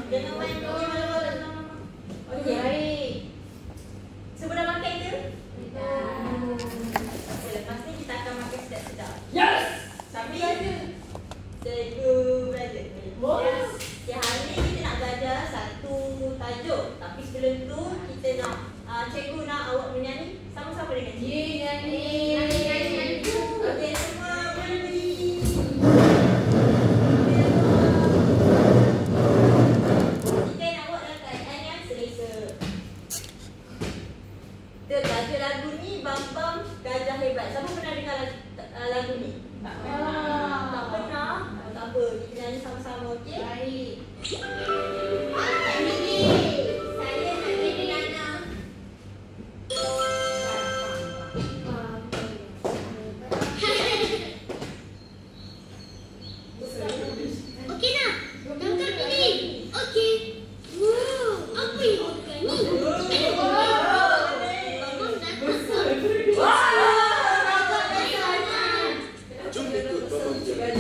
Jangan main pergi malam-malam. Okey. Baik. Semua dah makan ke? Okey, lepas ni kita akan makan sedap-sedap. Yes! Tapi cikgu belajar. Yes. Okay, hari ni kita nak belajar satu tajuk. Tapi sebelum tu kita nak cikgu nak awak menyanyi sama-sama dengan cikgu. Nyanyi. Okey, semua berdiri. Kita nak buat dalam keadaan yang selesa. Tajuk lagu ni Bam-Bam Gajah Hebat. Siapa pernah dengar lagu ni? Tak pernah. Tak pernah? Tak apa, kita nyanyi sama-sama, okey? Baik. Saya nak jadi Nana. Okey nak? Tangkap ini. Okey. Wow, apa yang bukan ni? Jom ikut Bambang jalan.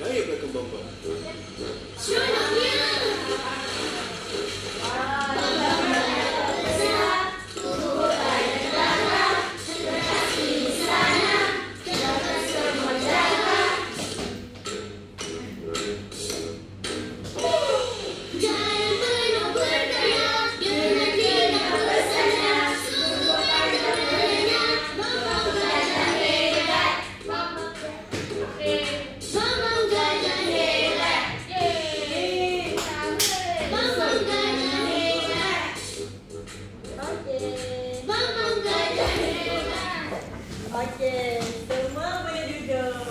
Naik belakang Bambang. Okey, semua boleh duduk.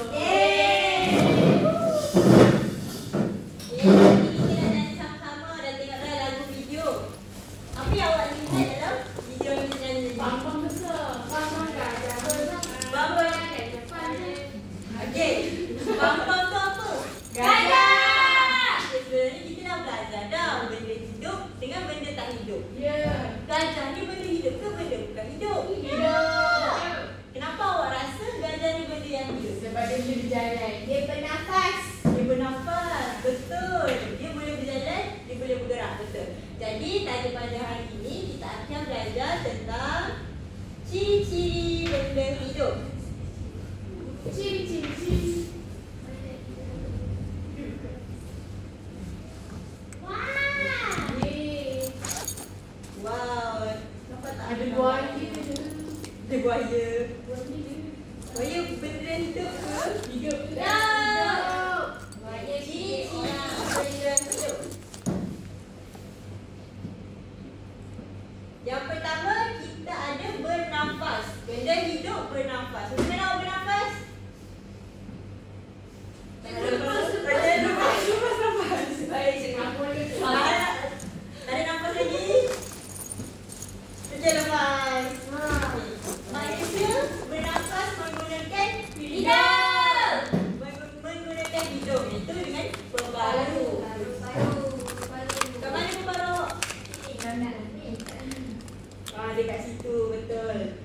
Kita nak nyanyi sama-sama dan tengoklah lagu video. Apa yang awak lihat dalam video yang kita nyanyi ni? Bambang besar. Bambang gajah besar. Bambang yang gajah panjang. Okey, Bambang tu apa? Gajah! Sebenarnya kita dah belajar dah benda hidup dengan benda tak hidup. Ya. Gajah ni benda hidup ke benda bukan hidup? Hidup. Kenapa awak rasa gajah ni benda yang hidup? Sebab dia boleh berjalan. Dia bernafas. Dia bernafas, betul. Dia boleh berjalan, dia boleh bergerak, betul. Jadi tajuk pada hari ini kita akan belajar tentang ciri-ciri benda hidup. Ciri-ciri. Wah. Wow, nampak tak? Ada buaya. Ada buaya. Buaya benda hidup ke? Hidup. Ya. Buaya ciri-ciri benda hidup. Yang pertama, kita ada bernafas. Benda hidup bernafas. Macam mana awak bernafas? Ada nafas lagi? Okey, lepas. Manusia bernafas menggunakan hidung. Menggunakan hidung itu dengan pembalu. Kat mana pembalu? Dekat situ, betul.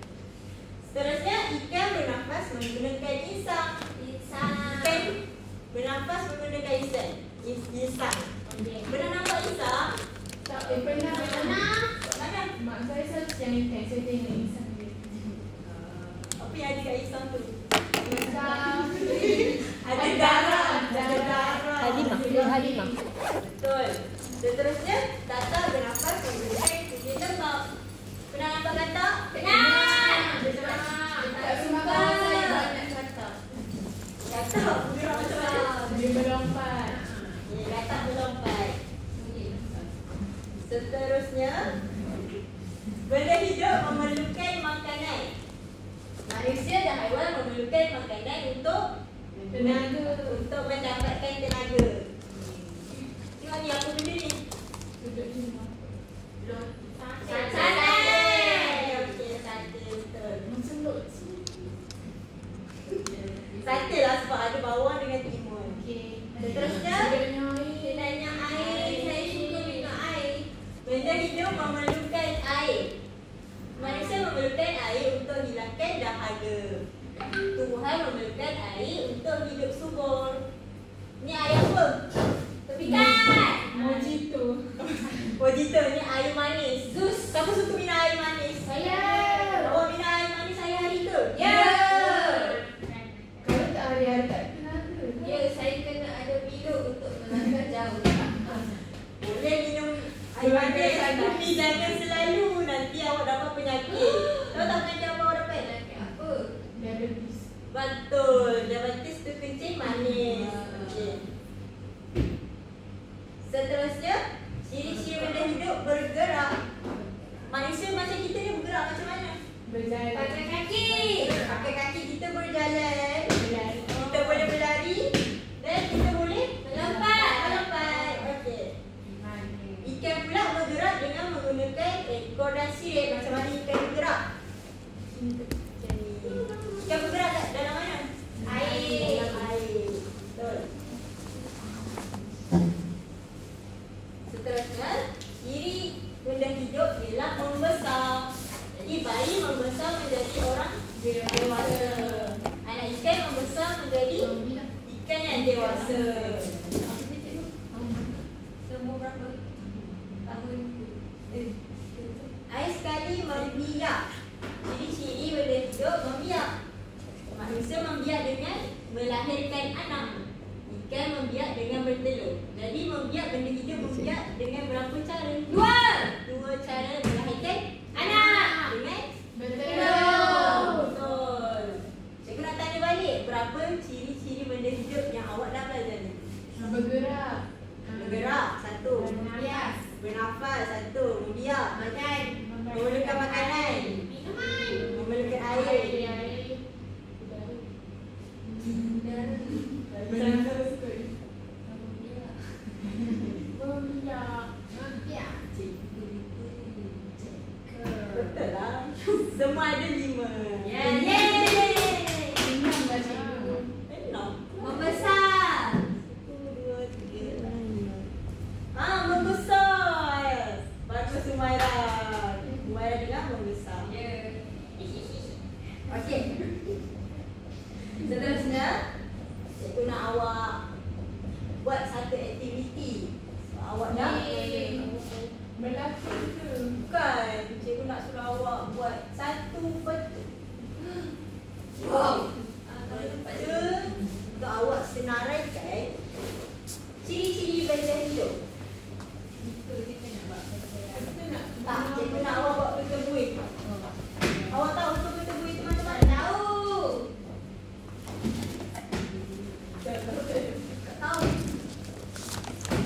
Seterusnya, ikan bernafas menggunakan insang. Ikan bernafas menggunakan insang. Pernah nampak insang? Tak pernah. Mana? Mak saya selalu yang ikan. Saya tengok insan dia. Apa yang ada kat insang tu? Insan. Ada darah. Ada darah. Halimah. Betul. Seterusnya, tata bernafas menggunakan kulit lembab. Pernah nampak katak? Pernah. Tak semua kawan saya banyak katak. Manusia dan haiwan memerlukan makanan untuk mendapatkan tenaga. Tengok ni apa benda ni? Sate. Okey, sate betul. Sate lah sebab ada bawang dengan timun. Seterusnya, sebenarnya air. Saya suka minum air. Benda hidup memerlukan air. Manusia memerlukan air untuk hilangkan dahaga. Tumbuhan memerlukan air untuk hidup subur. Ni air apa? Tepikan. Mojito ni air manis. Zeus, siapa suka minum air manis? Saya. Awak minum air manis saya hari ke? Ya. Kalau tak hari-hari tak tenaga. Ya, saya kena ada pilot untuk melangkah jauh. Boleh minum air manis, tapi jangan selalu. Nanti awak dapat penyakit. Tahu tak penyakit apa awak dapat? Penyakit apa? Diabetes. Betul, diabetes tu kencing manis. Okey. Seterusnya, ciri-ciri benda hidup bergerak. Manusia macam kita ni bergerak macam mana? Berjalan. Pakai kaki. Pakai kaki kita berjalan. Kita boleh berlari dan kita boleh melompat. Okey. Ikan pula bergerak dengan menggunakan ekor dan sirip. Macam mana ikan bergerak? Macam ni. Ikan bergerak dalam mana? Air. Betul. Seterusnya, ciri benda hidup ialah membesar. Jadi bayi membesar menjadi orang dewasa. Anak ikan membesar menjadi ikan yang dewasa. Semua berapa tahun? Air sekali membiak. Jadi ciri benda hidup membiak. Manusia membiak dengan melahirkan anak. Ikan membiak dengan bertelur. Jadi membiak benda hidup membiak dengan berapa cara? Dua cara melahirkan anak. Dengan bertelur. Betul. Cikgu nak tanya balik, berapa ciri-ciri benda hidup yang awak dah belajar ni? Bergerak. Bergerak, satu. Bernafas. Bernafas, satu. Membiak. Makan. Memerlukan makanan. Minuman. Memerlukan air. Betul lah. Semua ada 5. Membesar. 1, 2, 3, 4. Membesar. Bagus Humairah. Humairah dengar membesar. Okey. Seterusnya, cikgu nak awak buat satu aktiviti. So, awak dah Berlakon ke? bukan. Cikgu nak suruh awak buat satu peta. Wow. Peta untuk awak senaraikan ciri-ciri benda hidup. Tak, cikgu nak awak buat peta buih. Awak tahu peta buih itu macam mana? Tahu. Tak tahu.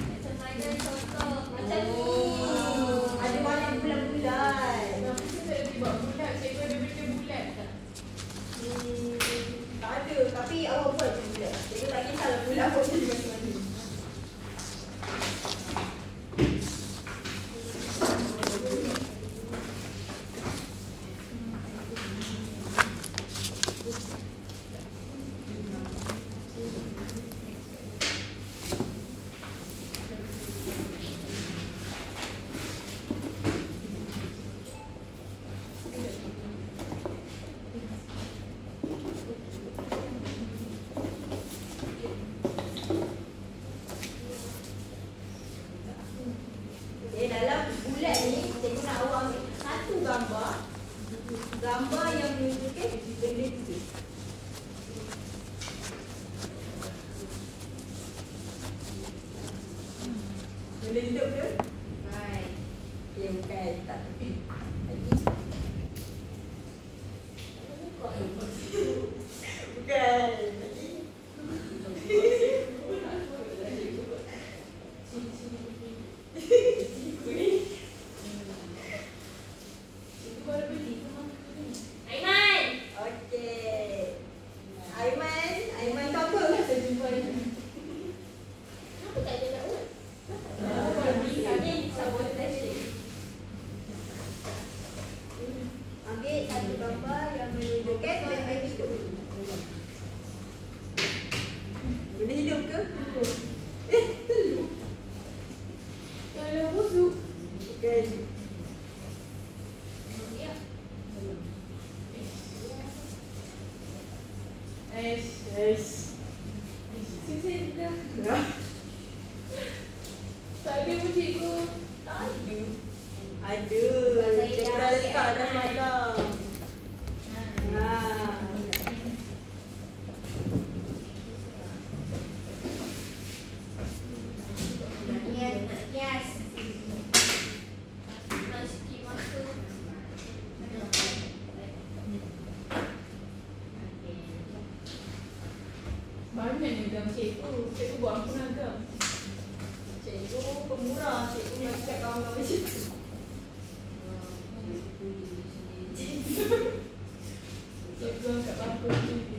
Macam mana contoh? Macam ni. Ada banyak bulat-bulat. Kenapa saya tak boleh buat bulat? Cikgu ada benda bulat tak? Tak ada. Tapi awak buat je bulat. Cikgu tak kisahlah bulat awak jadi macam mana. Susah juga. Tak ada pun cikgu. Ada. Cikgu dah letak dah semalam. Yes. Nak sikit masa. Banyak ni dalam cikgu. Cikgu buat ampunan ke? Cikgu pemurah. Cikgu nak cakap kawan-kawan cikgu. Cikgu angkat bapa cikgu.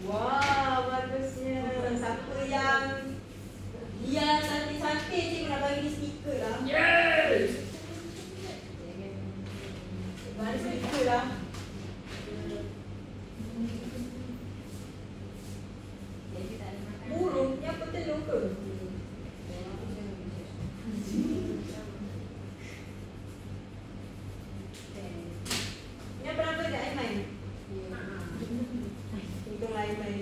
Wah, bagusnya. Siapa yang dia santai-santai cikgu nak bagi dia stiker lah. Yes! Bagi stiker lah. Burung, ni apa telur ke? Ni apa nama dekat Aiman? Hitung Aiman.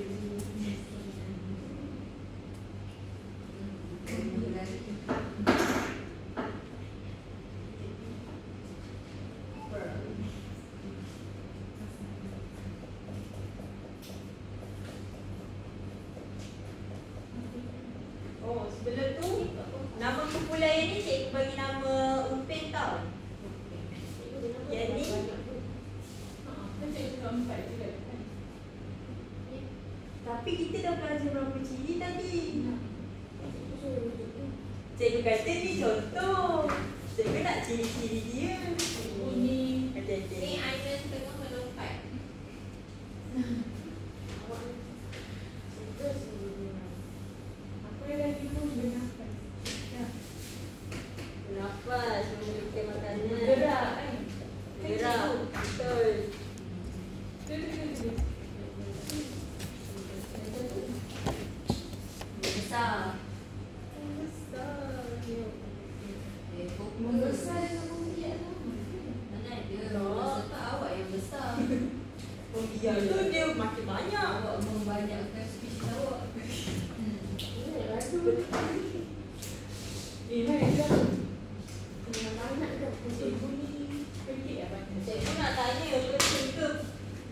Oh, sebelum tu nama kumpulan yang ni cikgu bagi nama Upin tau. Yang ni Kan cikgu keempat juga kan? tapi kita dah belajar berapa ciri tadi. Cikgu kata ni contoh. Cikgu nak ciri-ciri dia. Ini Okey. Aiman tengah melompat. apa yang lagi pun benarkan. Nafas, memberikan makanan. Gerak kan? Gerak. Betul. Besar. Besar. Membesar dengan membiak sama. Mana ada? Masa tak awak yang besar. Pembiak tu dia makin banyak. Awak membanyakkan spesies awak. Mai dah. Banyak ke? Cikgu ni pelik lah banyak. Cikgu nak tanya betul ke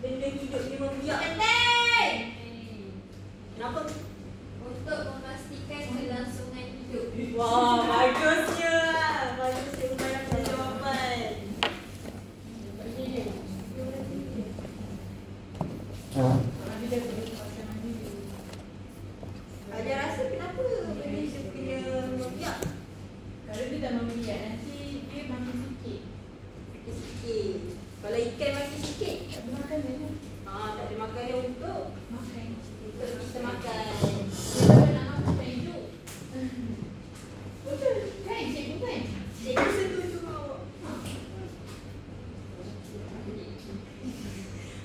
benda hidup ni membiak? Penting! Kenapa? Untuk memastikan kelangsungan hidup. Wah, bagusnya. Bagus cikgu banyak jawapan. Mandi dah boleh pasal mandi dulu. Ajar rasa kenapa benda hidup kena membiak? Kalau dia dah membiak nanti dia makin sikit. Sikit-sikit. Kalau ikan makin sikit, Tak ada makanan kan? tak ada makanan untuk Makan. kita makan. Dia tak nak makan tak hidup. Betul kan cikgu kan? Cikgu setuju dengan awak.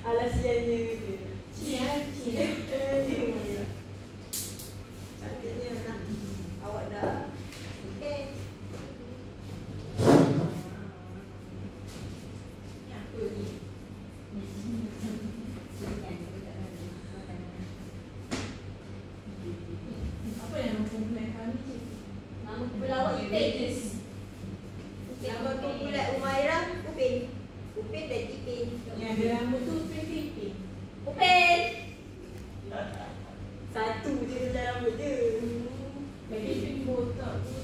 Alasiannya dia. Cia. Cantiknya nak. Awak dah. Okay. Ni apa ni? Apa yang mempunyai kami cikgu? Nama kumpulan awak Ipin. Nama kumpulan Umairah Upin. Upin dan Ipin. Yang ada rambut tu pipin. Upin. Satu je dalam rambut dia. Lagi pipin botak tu.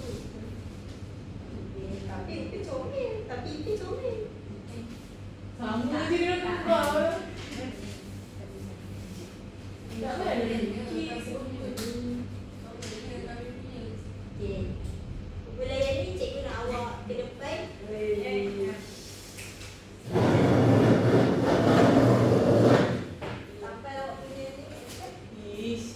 Tapi Upin comel. Tapi Ipin comel. Sama je dia kebal. Tak ada lagi. Okay. Kumpulan yang ni cikgu nak awak ke depan. Sampai awak punya ni. Ish.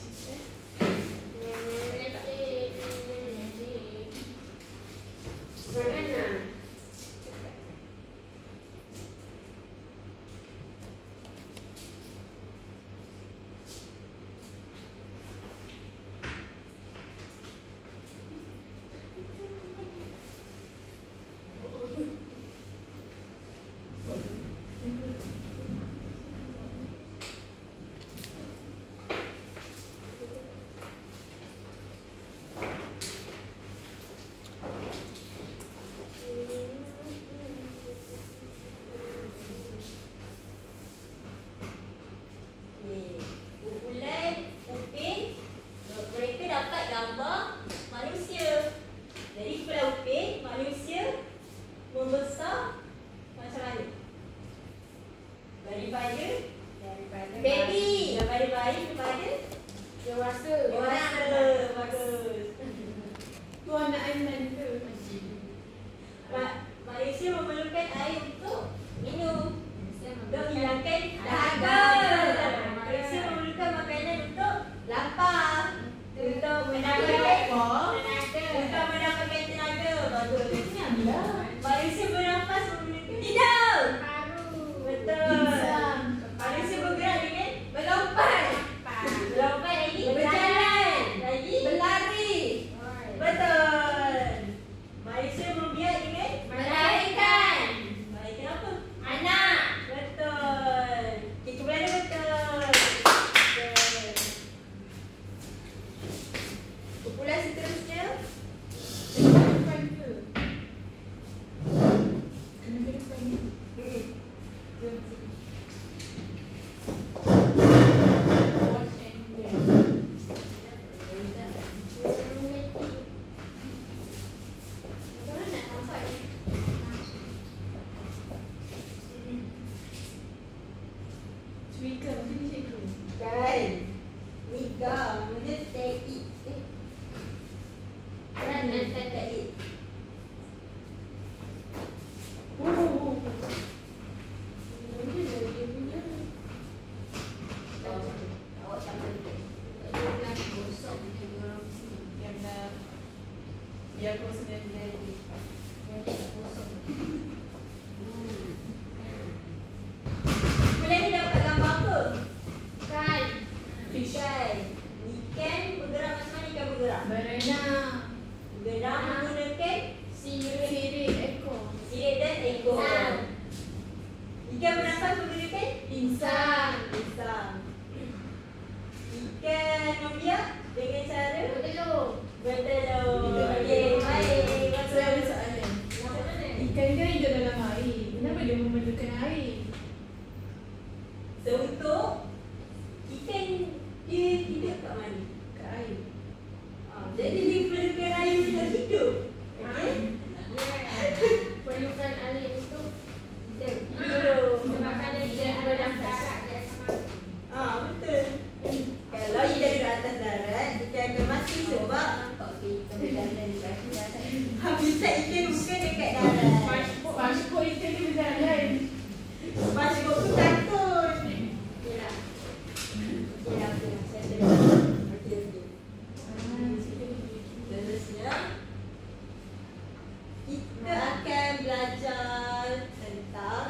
Kumpulan seterusnya. Kena ke depan ke? Kena ke depan ni. Watch and learn. Tweaker macam ni cikgu. Kan. Mika, mana take it. Kan and take it. Oh. Awak sampai Yang dah biar kosong dan jadi. Boleh ni dapat gambar apa? Fish. Ikan. Ikan bergerak macam mana ikan bergerak? Berenang. Bergerak menggunakan Sirip ekor. sirip dan ekor. Ikan bernafas menggunakan Insan. insang. Ikan membiak dengan cara bertelur. Okey, baik. Saya ada soalan. Macam mana? Ikan kan hidup dalam air. Kenapa dia memerlukan air? Untuk ikan dia hidup kat mana? Kat air. Jadi dia perlukan air untuk hidup. Okey? Perlukan air untuk Hidup. sebabkan dia bernafas. Betul. Kalau ia dari atas darat, kita akan mati sebab habitat ikan bukan dekat darat. Pasport ikan dia berjalan. Pasport tu takut. Okeylah. Okeylah, saya terima. Okey. Seterusnya, kita akan belajar tentang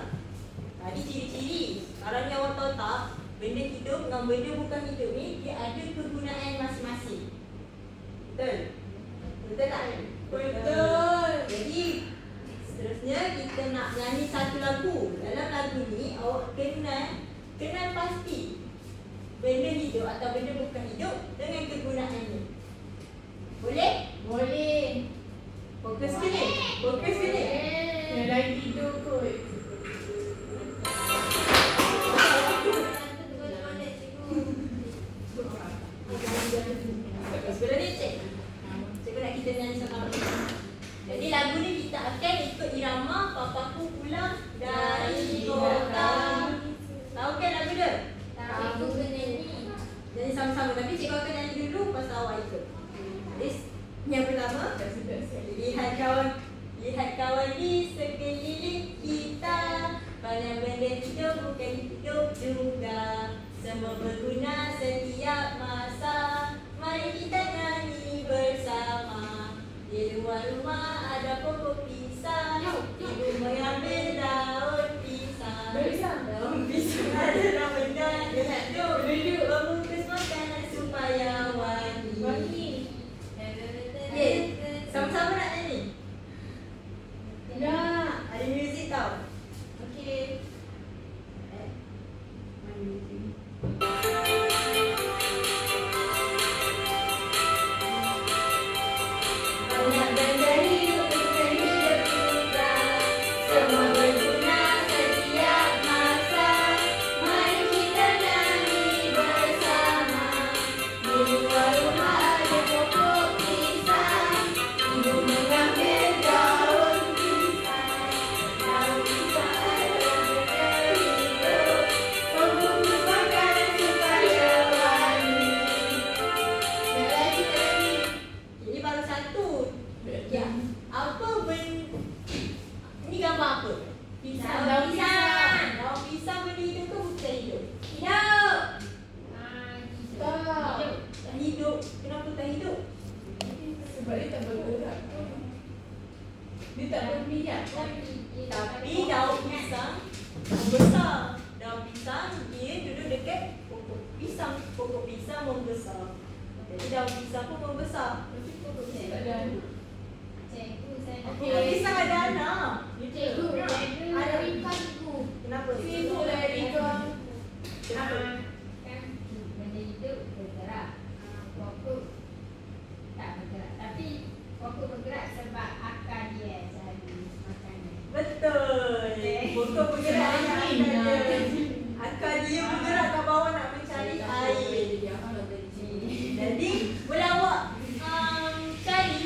tadi ciri-ciri. Sekarang ni awak tahu tak, benda hidup dengan benda bukan hidup ni dia ada kegunaan masing-masing. Betul? Betul tak? Betul. Jadi seterusnya kita nak nyanyi satu lagu. Dalam lagu ni awak kenal pasti benda hidup atau benda bukan hidup dengan kegunaannya. Boleh? Boleh. Fokus ke ni? Fokus ke ni? Yang lain tidur kot. Sebelum ni cik nak kita nyanyi sama-sama. Jadi lagu ni kita akan ikut irama Papaku pulang dari kota. Tahu kan lagu dia? Tahu nyanyi. Nyanyi sama-sama, tapi cikgu akan nyanyi dulu pasal awak ikut. Jadi yang pertama, lihat kawan di sekeliling kita. Banyak benda hidup bukan hidup juga. Semua berguna setiap masa. Mari kita nyanyi bersama. Di luar rumah ada pokok pisang. Ibu mengambil daun pisang. Daun pisang adalah benda yang hidup. Membungkus makanan supaya wangi. Okey, sama-sama nak nyanyi? Nak. Ada muzik tau. Okey. Mana muzik? Banyak benda hidup bukan hidup juga. Semua berguna setiap masa. Mari kita nyanyi bersama. Di luar rumah ada pokok pisang. Ibu mengambil daun pisang. Daun pisang adalah benda hidup. Membungkus makanan supaya wangi. Lagi. Ini baru satu. Ya. Apa ini gambar apa? Pisang. Daun pisang. Daun pisang benda hidup ke bukan hidup? Hidup. Tak hidup. Kenapa tak hidup? Sebab dia tak bergerak. Dia tak berminyak. Tapi daun pisang membesar. Daun pisang dia duduk dekat pokok pisang. Pokok pisang membesar. Jadi daun pisang pun membesar. Tapi pokok pisang Tak ada anak. Pokok pisang ada anak. Ada ikanku. Kenapa? Sibuk lah Rika. Kenapa? Kan benda hidup bergerak. Pokok tak Pokok bergerak sebab akar dia cari makanan. Betul. Pokok bergerak dengan akar dia. Akar dia bergerak ke bawah nak mencari air. Jadi, boleh awak cari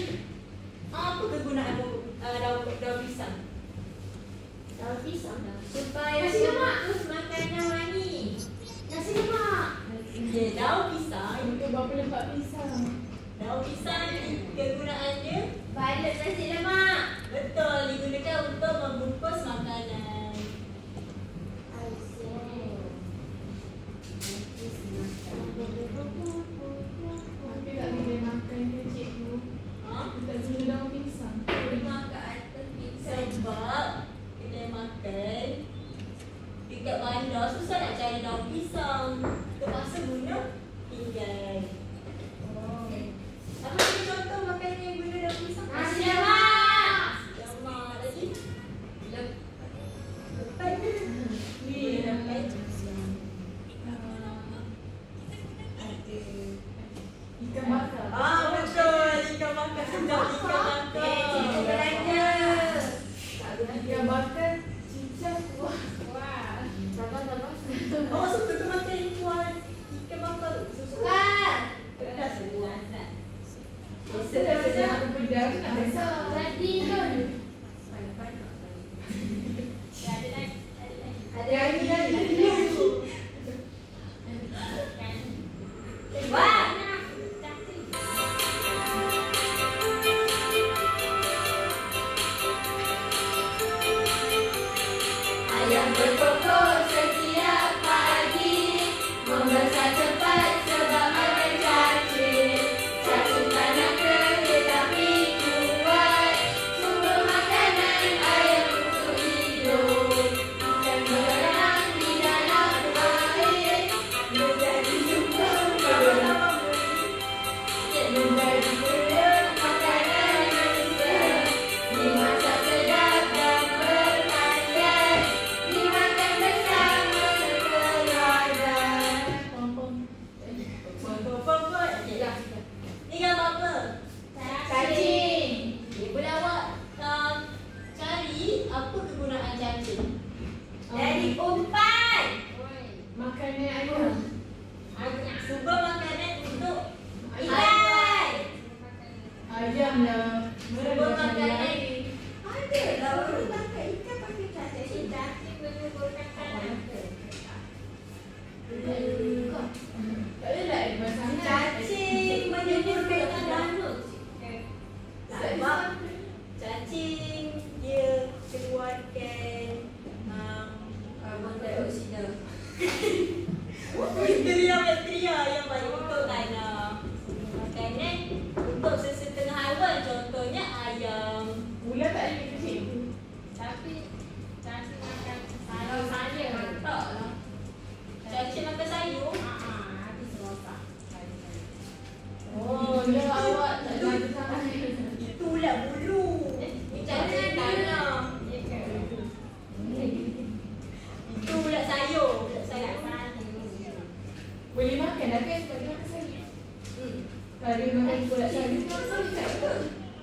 apa kegunaan daun pisang? Daun pisang. Supaya Nasi lemak. terus makanan wangi. Nasi lemak. Okay, daun pisang. Untuk berapa lembar pisang? Daun pisang ni kegunaannya Balut nasi lemak. betul digunakan untuk membungkus makanan. Tapi tak boleh makan ke cikgu? Ha? Tak boleh daun pisang. Terima ke atas pisang sebab kedai makan dekat bandar susah nak cari daun pisang. Terpaksa guna pinggan. Apa ni contoh makanan yang guna daun pisang? Nasi lemak. Lemak lagi. Lepas Ni lepas ikan bakar. betul ikan bakar sedap ikan bakar. Cikgu belanja. Ikan bakar cicak kuah. Wah. Sabar. Awak suka ke makan ikan bakar? Suka. Pedas ke? Sedap aku pedas nak masak. Jadi Nun. Ada lagi lagi. Wah! Ayam berkokok setiap pagi, membesar cepat sebab ada cacing. Cacing tanah kering tapi kuat, sumber makanan ayam untuk hidup. Ikan berenang di dalam air, menjadi sumber makanan. Menjadi sumber makanan manusia, dimasak sedap dan berkhasiat, dimakan bersama sekeluarga. Pompom. Ni gambar apa? Cacing. Boleh awak cari apa kegunaan cacing? Dari umpan. Makanan ayam. Sumber makanan untuk Ikan. Ayam lah. sumber makanan. Ada lah orang makan ikan pakai cacing. Cacing menyuburkan tanah. Tak ada lah air basah. Cacing menyuburkan tanah. Sebab cacing dia keluarkan karbon dioksida. Bakteria yang baik untuk tanah. Makanan untuk sesetengah haiwan, contohnya ayam. Mula tak ada kecil. Tapi cacing makan sayur saja. Mantap lah. Cacing makan sayur. Habis rosak. Oh, ya awak tak ada sangat. Itu pula bulu. Ni cacing tanah. Itu pula sayur. Boleh makan dah kan sebab dia makan sayur. Kalau dia makan kulit sayur,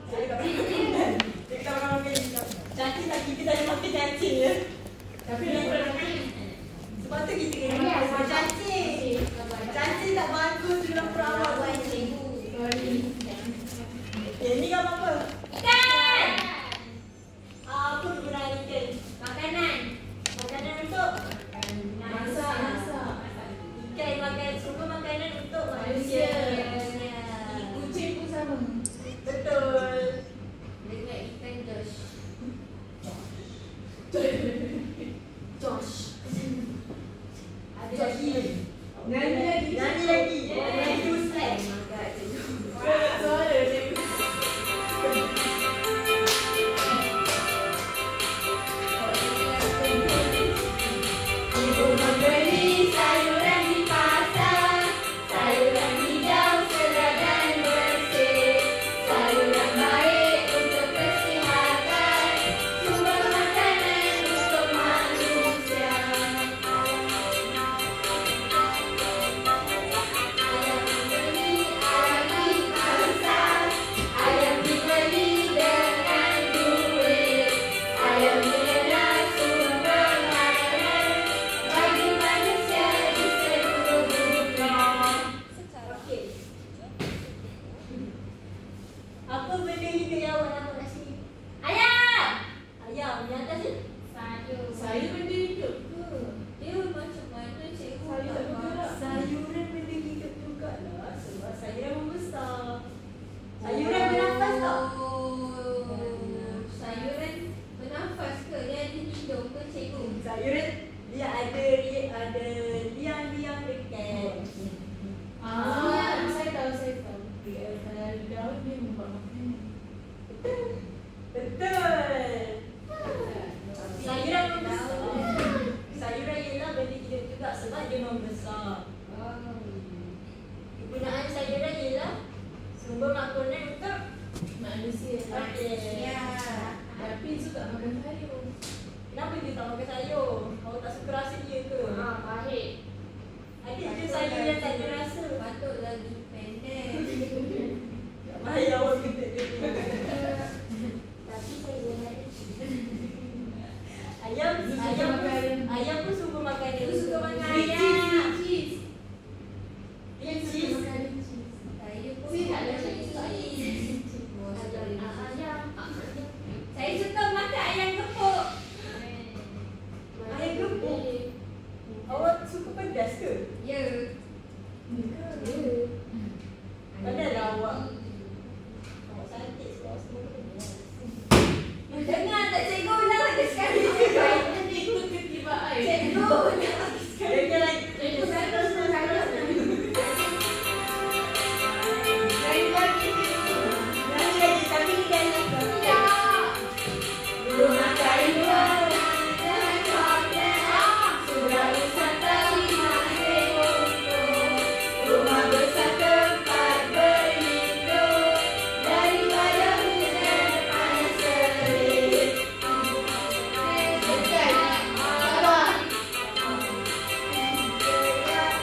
Saya tak pernah. Kita orang makan cacing tak kita tak ada makan cacing ya. tapi dia pernah makan. Sebab tu kita kena makan cacing. Cacing tak bagus dalam perawat cacing. Sorry. Okay, ni gambar apa? Ikan. Apa kegunaan ikan? Makanan. Makanan untuk Masak. ikan makan semua makanan untuk manusia. Kucing pun sama. Betul. Dengan ikan Josh. Josh. Ada Josh. lagi. Nyanyi lagi. Nyanyi lagi. Nyanyi dulu slide. Apa benda hidup yang awak nampak kat sini? Ayam! Ayam, yang atas ni? Saya benda hidup ke? Dia macam mana cikgu? Sayur tak bergerak. Sayuran benda hidup jugalah. Sebab sayuran membesar. Sayuran bernafas tak? Sayuran bernafas ke? Dia ada hidung ke cikgu? Sayuran dia ada liang-liang dekat. Saya tahu. Kalau daun dia membuat makanan. Betul. Sayuran membesar. Sayuran ialah benda hidup juga sebab dia membesar. Kegunaan sayuran ialah sumber makanan untuk Manusia. okey. Tapi suka makan sayur. Kenapa dia tak makan sayur? Awak tak suka rasa dia ke? Baik. Ada je sayur yang tak ada rasa. Patut lagi pendek. Bahaya awak kena dia. Tapi saya ada Ayam pun suka makan dia. Dia suka makan Cheese. ayam. Cheese. Dia cheese. Saya pun Saya tak ada cheese. Ayam. Saya suka makan ayam gepuk. Ayam gepuk? Awak suka pedas ke? Ya. Padahal awak cantik sebab semua pedas. Dengar tak cikgu nak lagi sekali. Ikut ketibaan. Cikgu nak lagi sekali. Dia lagi. Cikgu terus. Lagi Lagi tapi ni dah lagi. ya. Belum makan dua. Sudah wisata 5 ekor. Rumah besar tempat berlindung daripada hujan panas terik.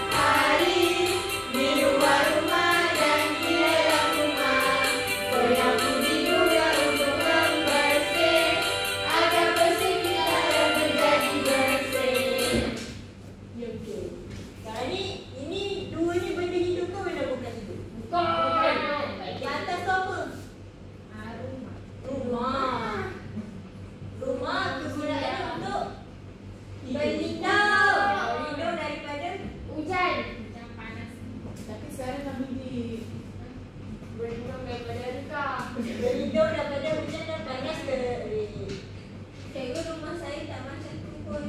Hari di luar rumah dan di dalam rumah bernyapu diduga untuk membersih agar bersih kita menjadi bersih. Ya okey. Sekarang ini dua ni benda hidup ke benda bukan hidup? Di atas tu apa? Rumah. Rumah kegunaannya untuk berlindung. Berlindung daripada Hujan. Tapi sekarang kami di Berlindung daripada duka. berlindung daripada hujan dan panas terik. Cikgu rumah saya tak macam tu pun.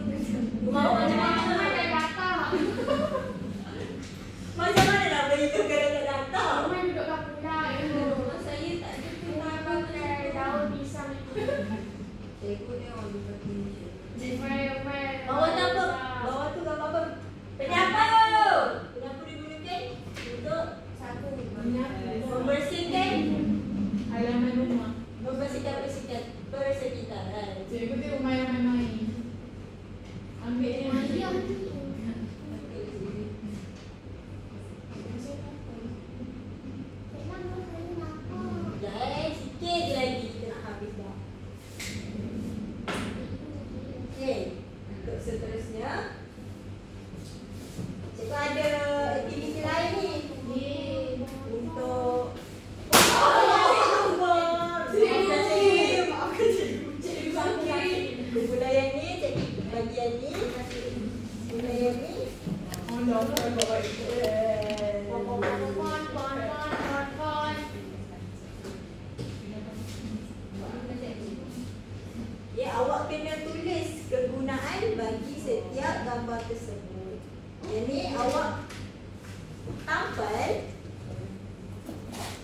Rumah awak macam mana? Ada data. Macam mana nak berlindung kalau tak datang? Rumah duduk kat pulau. Rumah saya tak ada rumah pakai daun pisang itu. Cikgu ni orang duduk tinggi. Bawah tu apa? Bawah tu gambar apa? Penyapu! Penyapu digunakan untuk Sapu. membersihkan halaman rumah. persekitaran. Cikgu tengok main-main. Ambil ni. Ayam tu. Sikit je lagi kita nak habis dah. Okey, untuk seterusnya cikgu ada aktiviti lain ni untuk Budayan ni, cikgu bagian ni, budayan ni. Oh, no, bawa Ya, awak kena tulis kegunaan bagi setiap gambar tersebut. Yang ni awak tampal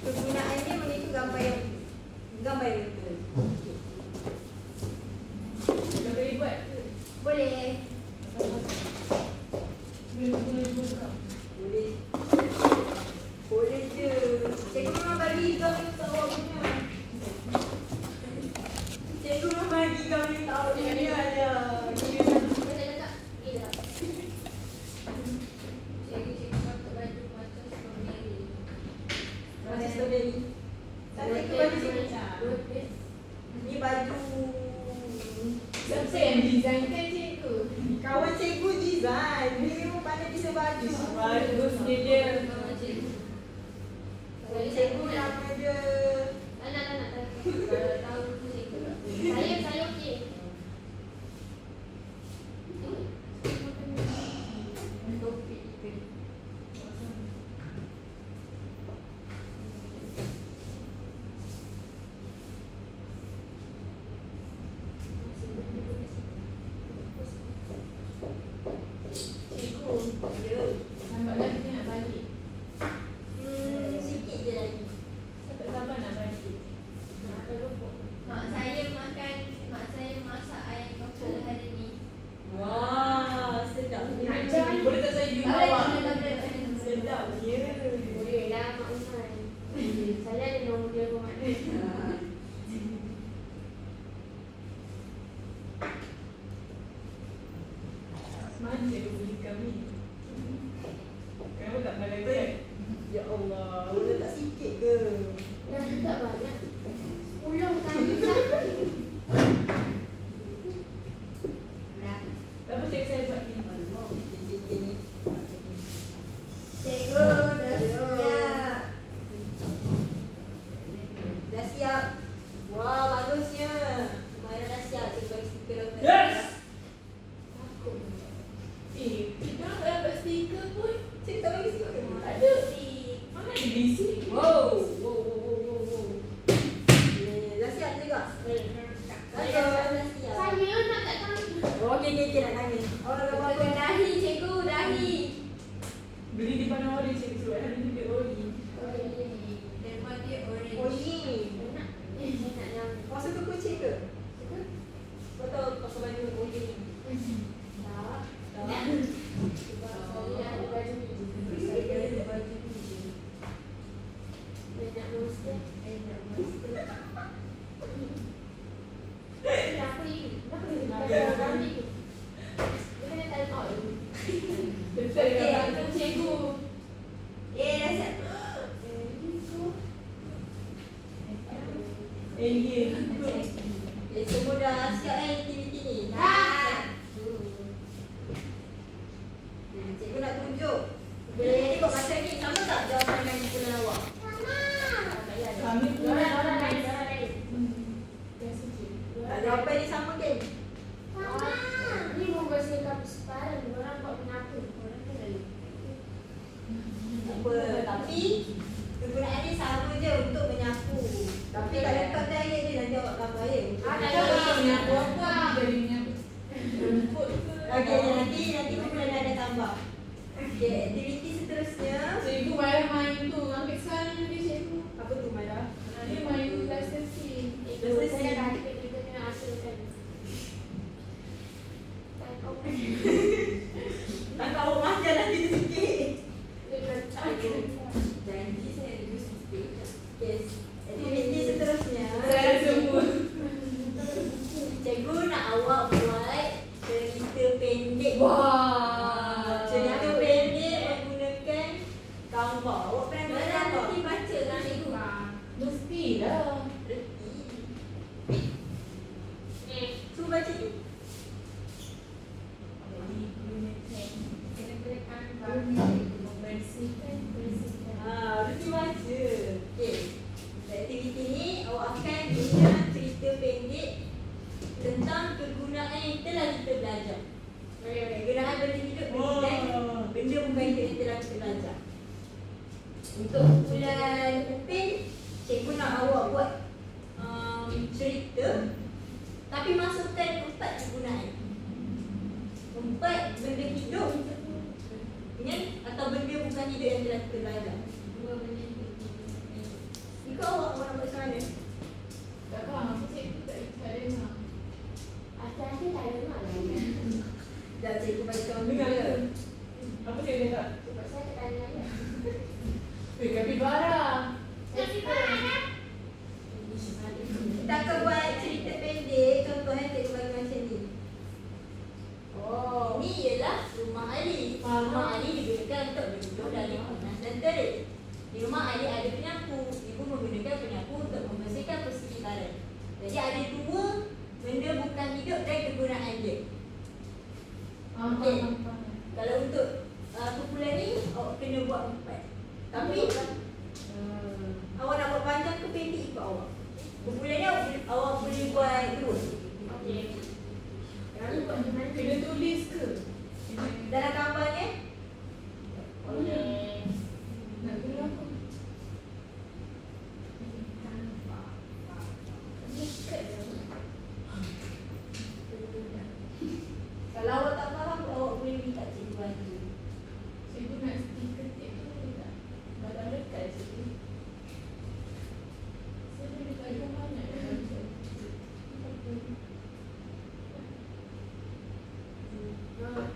kegunaannya mengikut gambar yang betul. boleh buat ke? Boleh. Boleh buka. Boleh. Boleh je. Cikgu memang bagi gambar untuk awak punya. Cikgu memang bagi gambar untuk awak punya. Ni ada. Macam strawberry. Tak cikgu bagi sini. Ni baju. Siapa yang designkan cikgu? Kawan cikgu design. Dia memang pandai desain baju. Bagus dia. Kawan cikgu nama dia orang dia ke mana. Mana cikgu beli kami? Kenapa tak pandai kan? Ya Allah, boleh tak sikit ke? Dah tak banyak. 10 kali dah. Apa cikgu saya buat ni? Cikgu dah siap. Dah siap. Wah, bagusnya. Mara dah siap. Cikgu bagi stiker doktor. Yes! Kita nak dapat stiker pun. Cikgu tak bagi stiker. Tak ada. Mana ada DC? Wow. Dah siap juga. Dah siap. Saya nak tak tahu. Okey, nak nangis. Orang nak apa? Dahi cikgu, dahi. Beli di mana orang cikgu suruh hari ni dia ori. Tema dia orange. Oh, ni. Nak nak yang Kau suka kucing ke? Betul, kau baju kucing. tak. Tak. Sebab saya ada baju ni. Saya ada baju ni. Banyak monster. Kenapa ni? Kenapa ni? Kenapa ni? Dia kena time out dulu. Betul Okey. kan cikgu? Dah siap. Alien. Semua dah siap aktiviti ni? Dah. Cikgu nak tunjuk. Boleh jadi buat masa ni sama tak jawapan dengan kumpulan awak? Tak payah. Kami pun Orang lain. biasa cikgu. Tak jawapan ni sama ke? Ni muka saya kapus sepadan. Orang buat kenapa? Orang tu lalu. Tak apa. Tapi kegunaan ni sama je untuk menyapu. Tapi tak dekat daya je nanti awak tambah ya. Tak Kalau menyapu apa? Jadi menyapu rumput ke? Okey, nanti kumpulan ada tambah. Okey, aktiviti seterusnya. Cikgu main tu. Ambil sekarang ni cikgu. Apa tu Mara? Dia main plastik. Itu saya dah kita kena hasilkan. Tak tahu. Tak tahu makan nanti sikit. Dia letak. Janji saya ada sikit. Okey, aktiviti seterusnya. Saya semua. Cikgu nak awak buat cerita pendek. Wah. Cerita pendek menggunakan gambar. Awak pernah buat Mana gambar? nanti baca kan cikgu? Mestilah. Cuba baca tu. Kena berikan Membersihkan. Reti baca. Okey. Aktiviti ni awak akan guna cerita pendek tentang kegunaan yang telah kita belajar. Kegunaan benda hidup dan benda bukan hidup yang telah kita belajar. Untuk bulan Upin, cikgu nak awak buat cerita tapi masukkan 4 kegunaan. 4 benda hidup atau benda bukan hidup yang telah kita belajar. dua benda itu. Jika awak nak buat macam mana? Tak faham apa cikgu tak dengar. Akhir-akhir tak ada mak lah. Dah cikgu bagi contoh Dengar dia. ke? Apa cikgu tak? Sebab saya tak tanya dia. Kapibara. Kita akan buat cerita pendek. Contohnya cikgu bagi macam ni. Oh, ini ialah rumah Ali. Rumah Ali digunakan untuk berlindung dari panas dan terik. Di rumah Ali ada penyapu. Ibu menggunakan penyapu untuk membersihkan persekitaran. Jadi ada 2 benda bukan hidup dan kegunaan dia. Okey. Kalau untuk kumpulan ni awak kena buat 4. Tapi awak nak buat panjang ke pendek ikut awak. Kumpulan ni awak boleh buat 2. Okey. Kami buat di mana? Kena tulis ke? Dalam gambarnya Boleh. Nak tulis apa? kalau awak tak faham awak boleh minta cikgu bantu. Cikgu nak stiker tip tu boleh tak? Badan dekat cikgu. Saya boleh bagi banyak Oh,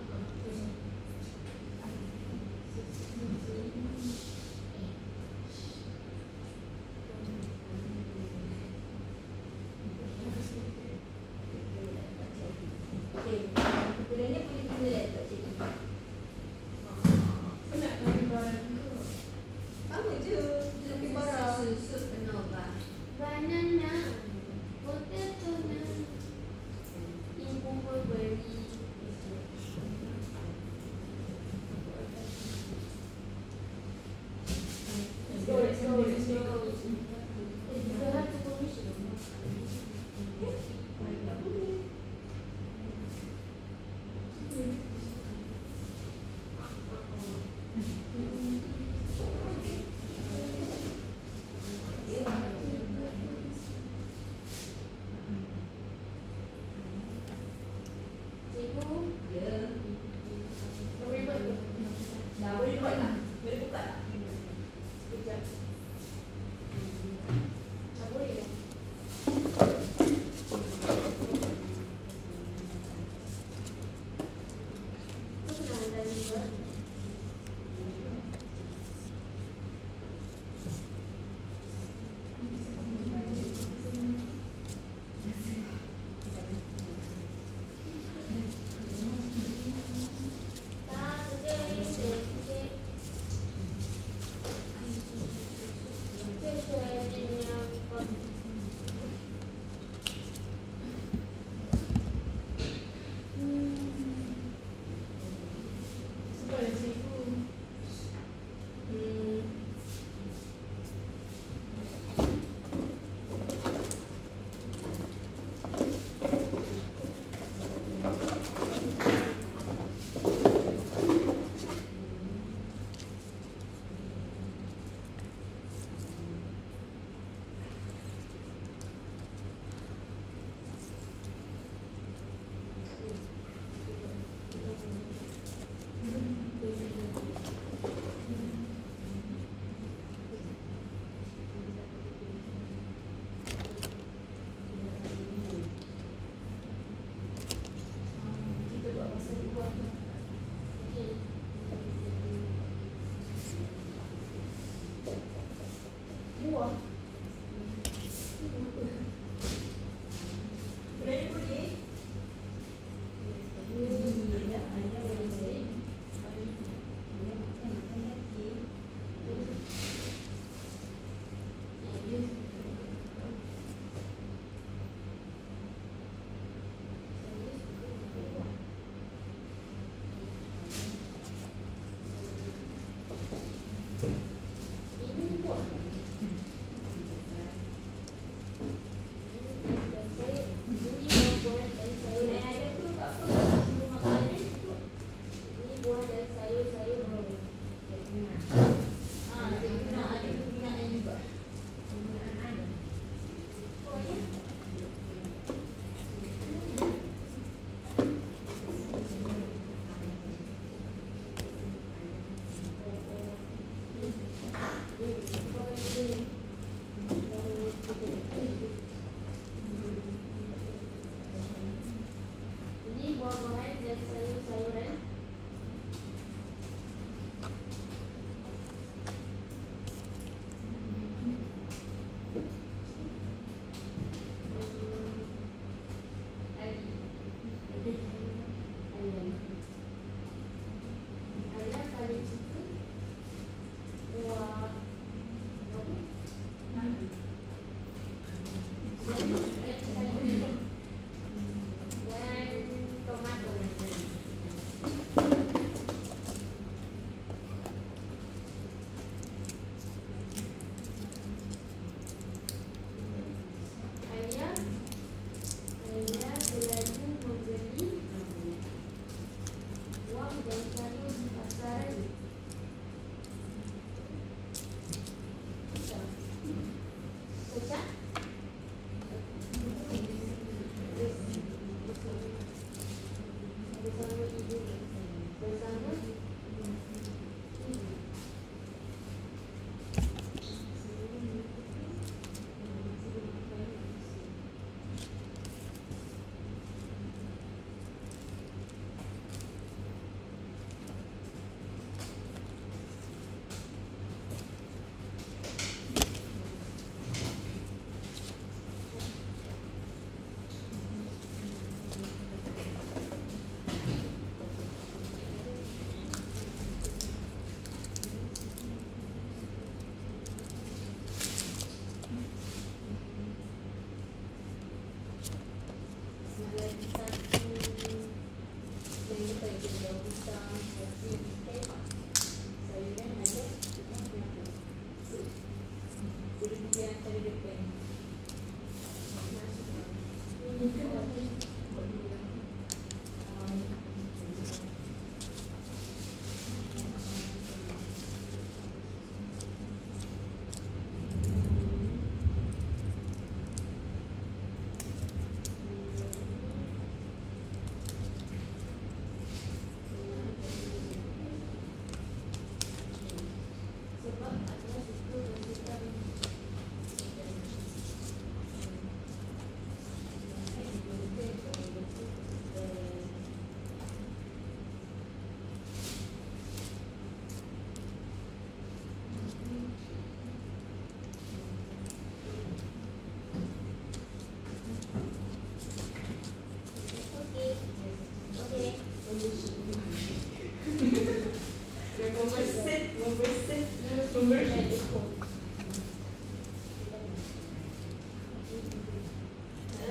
yang cara depan.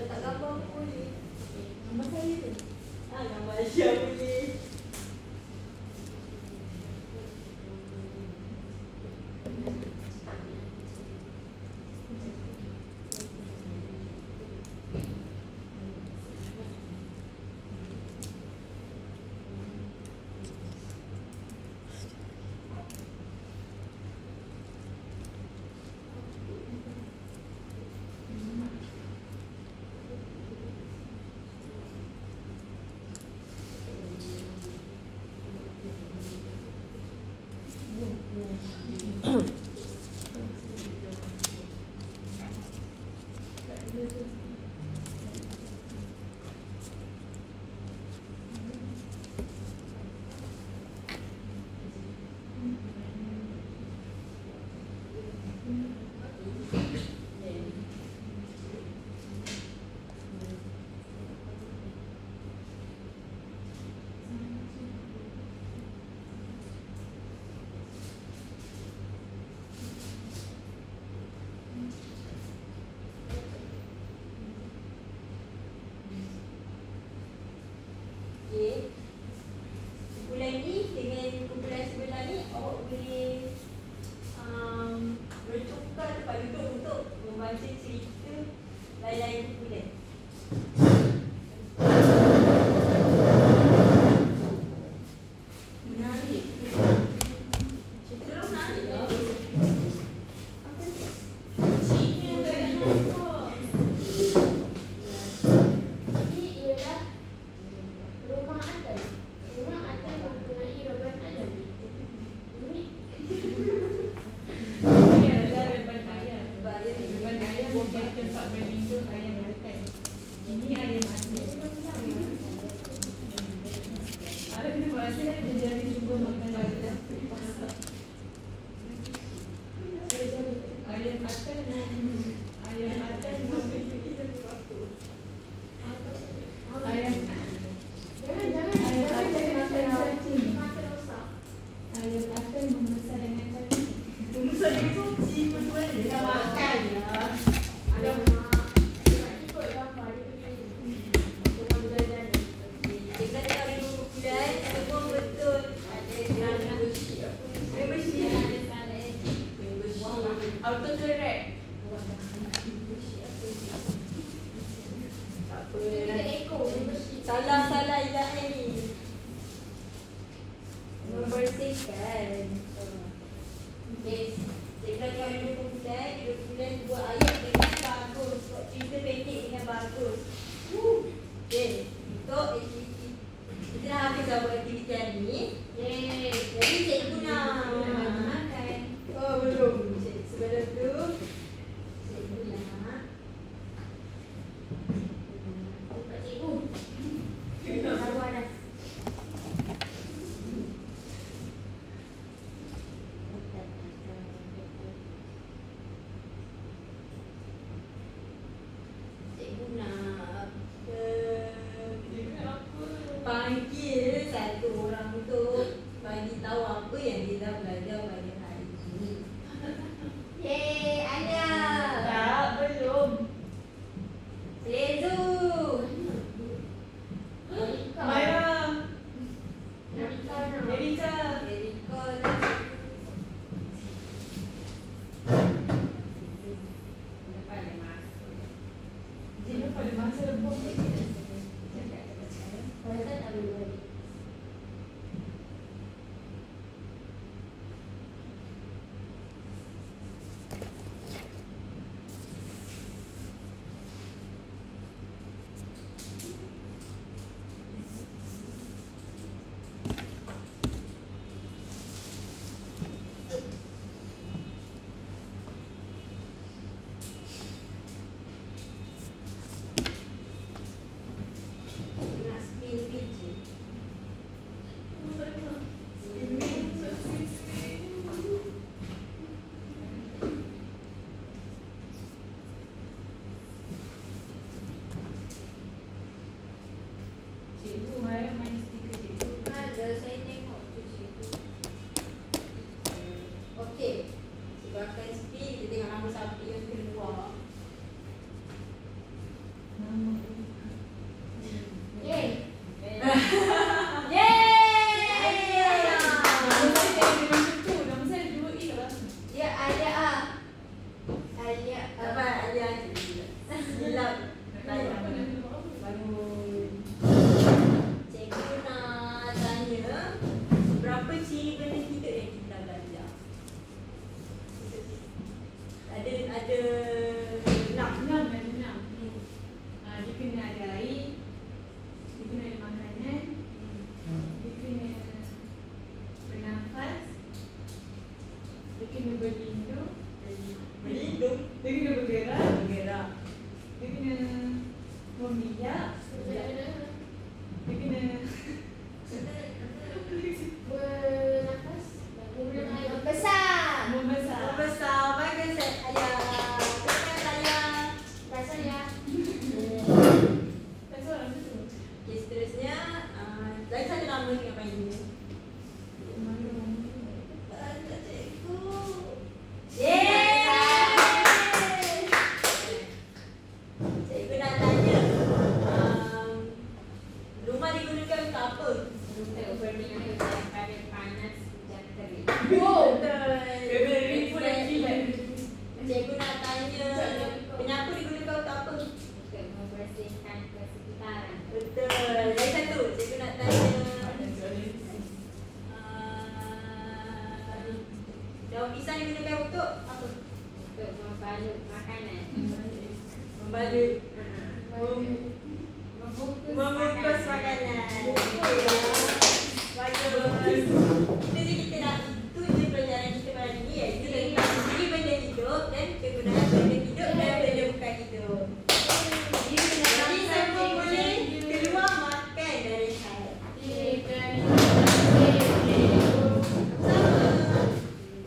Tak gambar pun boleh. Gambar saya tu. Gambar Aisyah boleh. Okey. Kumpulan ni dengan kumpulan sebelah ni awak boleh bertukar tempat duduk untuk membaca cerita lain-lain kumpulan. Menarik. Cerita dulu menarik lah. Apa ni? Cerita dalam nampak. Ini ialah rumah Adam. Rumah Adam mempunyai Rabban Adam. Ini Ini adalah reban ayam. Reban ayam bukan tempat berlindung ayam makan. Ini ayam mati. Ada kena bahasa dia jadi sumber makanan. Ayam makan. Ayam makan. Ayam mata rosak. ayam akan membesar dengan cacing. Membesar dengan cacing berdua ni. Dia makan lah. Alamak. Nak ikut gambar dia punya rumah berjalan. Kita tahu dulu kumpulan semua betul. Ada membership. Auto correct. Tak apa. Kita ekor membership. Salah-salah Izzah ni. sampai yang keluar. Yeay. Ya, ada ah. Ada Apa ada silap tanya. Cikgu nak tanya berapa ciri benda kita yang kita belajar? Ada 6. Dia kena ada air, dia kena ada makanan, dia kena bernafas, dia kena berlindung, Berlindung, dia kena bergerak, bergerak, dia kena memijak, dia kena bernafas, membesar. membesar. membesar. Bagus ayah. Terima sayang. Pasal ya. Tak seorang betul. Okey, seterusnya lagi satu nama yang panggil. Ada cikgu. Cikgu nak tanya, rumah digunakan untuk apa? Untuk berlindung daripada panas hujan terik. Wow. Cikgu nak tanya, penyapu digunakan untuk apa? Untuk membersihkan kesekitaran. Betul. Lagi satu, cikgu nak tanya, daun pisang digunakan untuk apa? Untuk membalut makanan. Membalut, Membungkus membungkus makanan.